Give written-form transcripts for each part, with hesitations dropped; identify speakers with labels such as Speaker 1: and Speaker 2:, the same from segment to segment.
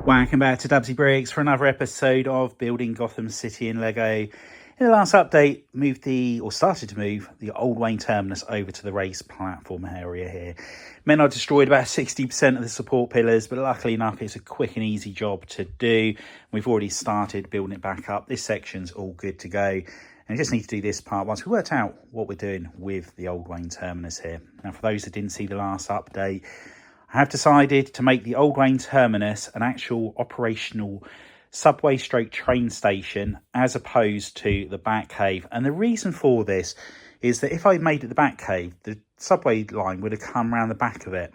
Speaker 1: Welcome back to DUBBZI Bricks for another episode of building Gotham City in Lego. In the last update, started to move the old Wayne Terminus over to the race platform area here. Meant I destroyed about 60% of the support pillars, but luckily enough, it's a quick and easy job to do. We've already started building it back up. This section's all good to go. And just need to do this part once we worked out what we're doing with the old Wayne Terminus here. Now, for those that didn't see the last update, I have decided to make the old Wayne Terminus an actual operational subway stroke train station as opposed to the Batcave. And the reason for this is that if I made it the Batcave, the subway line would have come around the back of it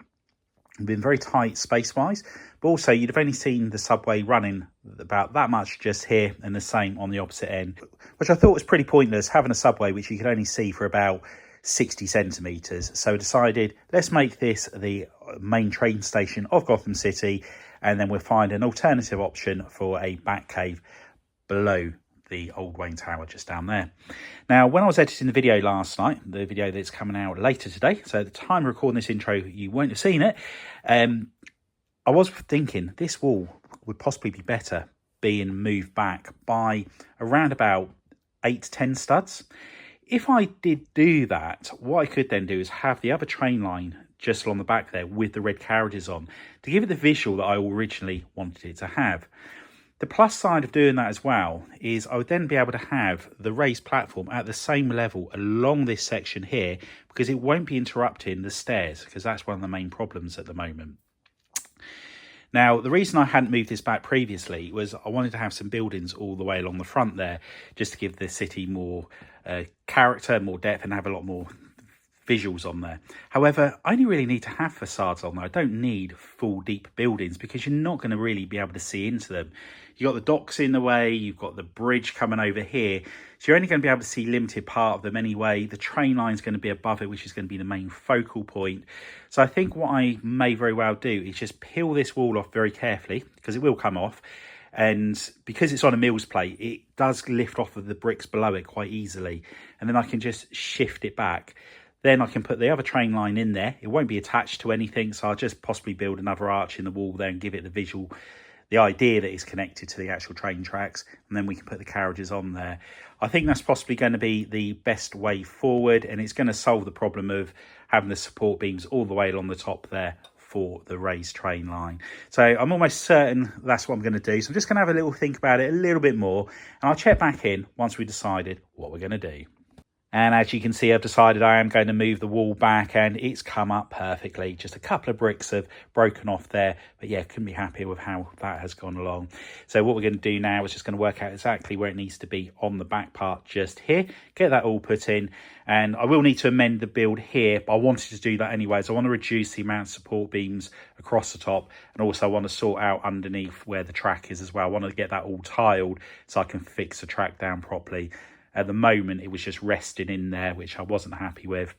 Speaker 1: and been very tight space-wise. But also you'd have only seen the subway running about that much just here and the same on the opposite end, which I thought was pretty pointless, having a subway which you could only see for about 60 centimetres. So I decided, let's make this the main train station of Gotham City, and then we'll find an alternative option for a Batcave below the old Wayne Tower just down there. Now, when I was editing the video last night, the video that's coming out later today, so at the time of recording this intro, you won't have seen it, I was thinking this wall would possibly be better being moved back by around about 8 to 10 studs. If I did do that, what I could then do is have the other train line just along the back there with the red carriages on to give it the visual that I originally wanted it to have. The plus side of doing that as well is I would then be able to have the raised platform at the same level along this section here, because it won't be interrupting the stairs, because that's one of the main problems at the moment. Now, the reason I hadn't moved this back previously was I wanted to have some buildings all the way along the front there, just to give the city more character, more depth, and have a lot more visuals on there. However, I only really need to have facades on there. I don't need full deep buildings because you're not going to really be able to see into them. You've got the docks in the way, you've got the bridge coming over here, so you're only going to be able to see limited part of them anyway. The train line is going to be above it, which is going to be the main focal point. So I think what I may very well do is just peel this wall off very carefully, because it will come off. And because it's on a mills plate, it does lift off of the bricks below it quite easily. And then I can just shift it back. Then I can put the other train line in there. It won't be attached to anything, so I'll just possibly build another arch in the wall there and give it the visual, the idea that it's connected to the actual train tracks, and then we can put the carriages on there. I think that's possibly going to be the best way forward, and it's going to solve the problem of having the support beams all the way along the top there for the raised train line. So I'm almost certain that's what I'm going to do. So I'm just going to have a little think about it a little bit more, and I'll check back in once we decided what we're going to do. And as you can see, I've decided I am going to move the wall back, and it's come up perfectly. Just a couple of bricks have broken off there, but yeah, couldn't be happier with how that has gone along. So what we're going to do now is just going to work out exactly where it needs to be on the back part just here, get that all put in, and I will need to amend the build here, but I wanted to do that anyway. So I want to reduce the amount of support beams across the top, and also I want to sort out underneath where the track is as well. I want to get that all tiled so I can fix the track down properly. At the moment, it was just resting in there, which I wasn't happy with.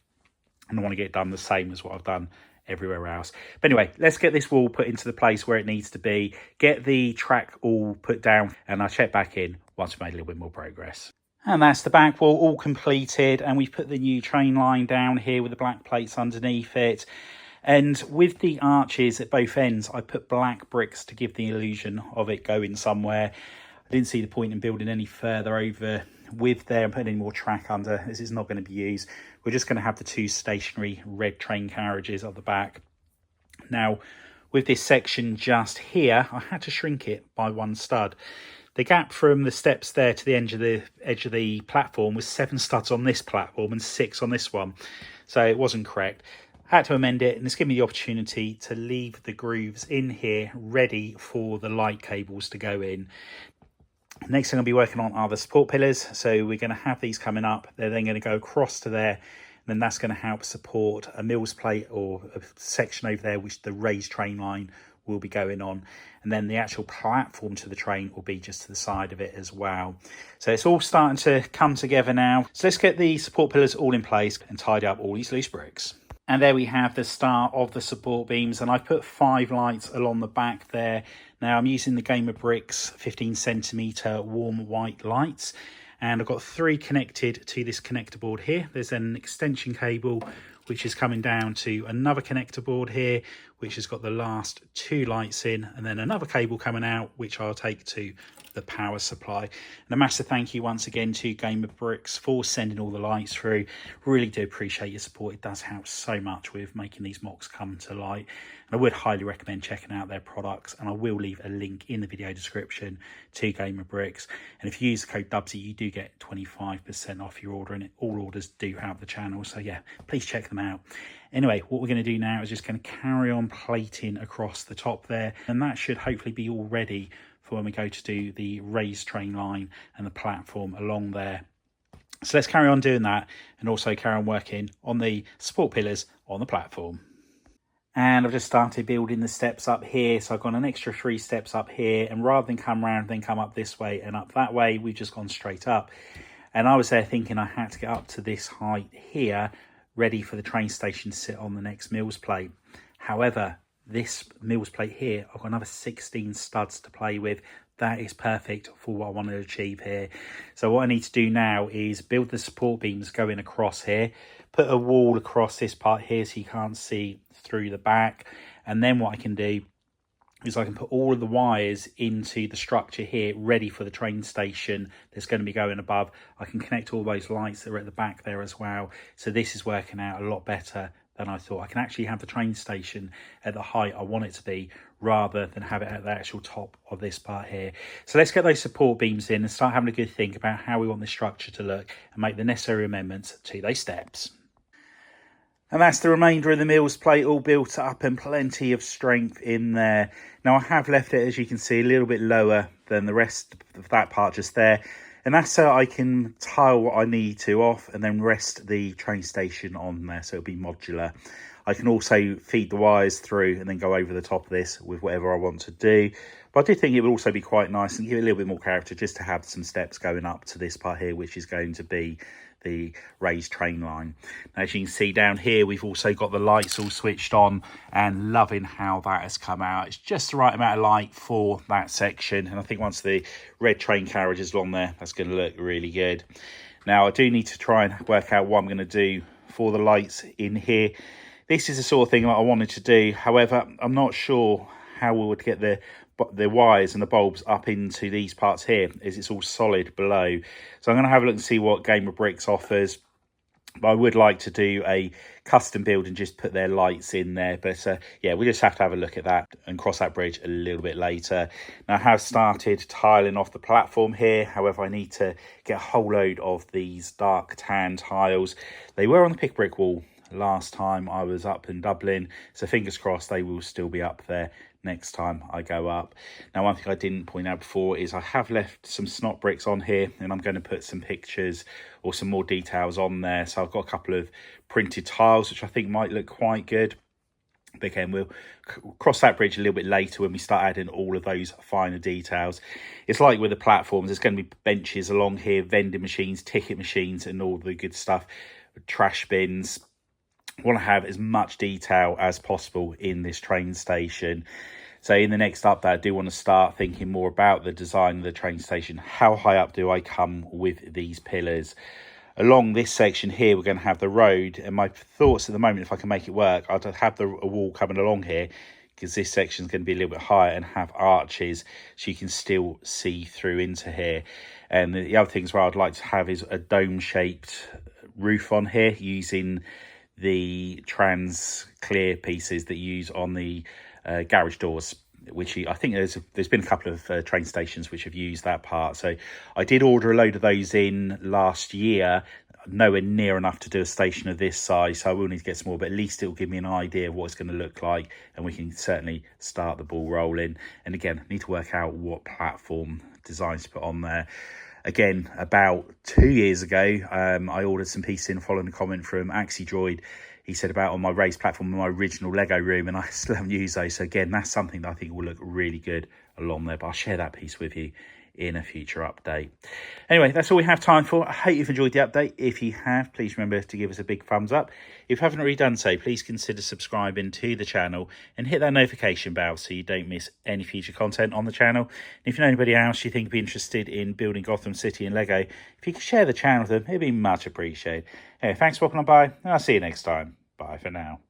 Speaker 1: And I want to get it done the same as what I've done everywhere else. But anyway, let's get this wall put into the place where it needs to be, get the track all put down, and I'll check back in once we've made a little bit more progress. And that's the back wall all completed, and we've put the new train line down here with the black plates underneath it. And with the arches at both ends, I put black bricks to give the illusion of it going somewhere. I didn't see the point in building any further over with there and putting any more track under, as it's not going to be used. We're just going to have the two stationary red train carriages at the back. Now, with this section just here, I had to shrink it by 1 stud. The gap from the steps there to the edge of the platform was 7 studs on this platform and 6 on this one, so it wasn't correct. I had to amend it, and it's given me the opportunity to leave the grooves in here ready for the light cables to go in. Next thing I'll be working on are the support pillars. So we're going to have these coming up. They're then going to go across to there. And then that's going to help support a mills plate or a section over there, which the raised train line will be going on. And then the actual platform to the train will be just to the side of it as well. So it's all starting to come together now. So let's get the support pillars all in place and tidy up all these loose bricks. And there we have the start of the support beams, and I've put 5 lights along the back there. Now I'm using the Gamer Bricks 15cm warm white lights, and I've got 3 connected to this connector board here. There's an extension cable which is coming down to another connector board here, which has got the last 2 lights in, and then another cable coming out, which I'll take to the power supply. And a massive thank you once again to DUBBZI Bricks for sending all the lights through. Really do appreciate your support. It does help so much with making these mocks come to light. And I would highly recommend checking out their products, and I will leave a link in the video description to DUBBZI Bricks. And if you use the code DUBBZI, you do get 25% off your order, and all orders do help the channel. So yeah, please check them out. Anyway, what we're going to do now is just going to carry on plating across the top there, and that should hopefully be all ready for when we go to do the raised train line and the platform along there. So let's carry on doing that, and also carry on working on the support pillars on the platform. And I've just started building the steps up here, so I've got an extra 3 steps up here, and rather than come round then come up this way and up that way, we've just gone straight up. And I was there thinking I had to get up to this height here, ready for the train station to sit on the next mills plate. However, this mills plate here, I've got another 16 studs to play with. That is perfect for what I want to achieve here. So what I need to do now is build the support beams going across here, put a wall across this part here so you can't see through the back, and then what I can do is I can put all of the wires into the structure here ready for the train station that's going to be going above. I can connect all those lights that are at the back there as well. So this is working out a lot better than I thought. I can actually have the train station at the height I want it to be, rather than have it at the actual top of this part here. So let's get those support beams in and start having a good think about how we want this structure to look, and make the necessary amendments to those steps. And that's the remainder of the mills plate all built up, and plenty of strength in there. Now I have left it, as you can see, a little bit lower than the rest of that part just there. And that's so I can tile what I need to off and then rest the train station on there, so it'll be modular. I can also feed the wires through and then go over the top of this with whatever I want to do. But I do think it would also be quite nice and give it a little bit more character just to have some steps going up to this part here, which is going to be the raised train line. Now, as you can see down here, we've also got the lights all switched on, and loving how that has come out. It's just the right amount of light for that section, and I think once the red train carriage is on there, that's going to look really good. Now I do need to try and work out what I'm going to do for the lights in here. This is the sort of thing that I wanted to do, however I'm not sure how we would get the wires and the bulbs up into these parts here, as it's all solid below. So I'm going to have a look and see what DUBBZI Bricks offers. But I would like to do a custom build and just put their lights in there. But yeah, we just have to have a look at that and cross that bridge a little bit later. Now I have started tiling off the platform here. However, I need to get a whole load of these dark tan tiles. They were on the pick brick wall last time I was up in Dublin, so fingers crossed they will still be up there next time I go up. Now one thing I didn't point out before is I have left some snot bricks on here, and I'm going to put some pictures or some more details on there. So I've got a couple of printed tiles which I think might look quite good. But again, we'll cross that bridge a little bit later when we start adding all of those finer details. It's like with the platforms, there's going to be benches along here, vending machines, ticket machines, and all the good stuff, trash bins. I want to have as much detail as possible in this train station. So in the next update, I do want to start thinking more about the design of the train station. How high up do I come with these pillars? Along this section here, we're going to have the road, and my thoughts at the moment, if I can make it work, I'd have a wall coming along here, because this section is going to be a little bit higher, and have arches so you can still see through into here. And the other things where I'd like to have is a dome-shaped roof on here, using the trans clear pieces that you use on the garage doors, which I think there's been a couple of train stations which have used that part. So I did order a load of those in last year, nowhere near enough to do a station of this size, so I will need to get some more, but at least it will give me an idea of what it's going to look like, and we can certainly start the ball rolling. And again, I need to work out what platform designs to put on there. Again, about 2 years ago, I ordered some pieces in following a comment from AxiDroid. He said about on my raised platform in my original Lego room, and I still haven't used those. So again, that's something that I think will look really good along there, but I'll share that piece with you in a future update. Anyway, that's all we have time for. I hope you've enjoyed the update. If you have, please remember to give us a big thumbs up. If you haven't already done so, please consider subscribing to the channel and hit that notification bell so you don't miss any future content on the channel. And if you know anybody else you think would be interested in building Gotham City in Lego, if you could share the channel with them, it'd be much appreciated. Anyway, thanks for walking on by, and I'll see you next time. Bye for now.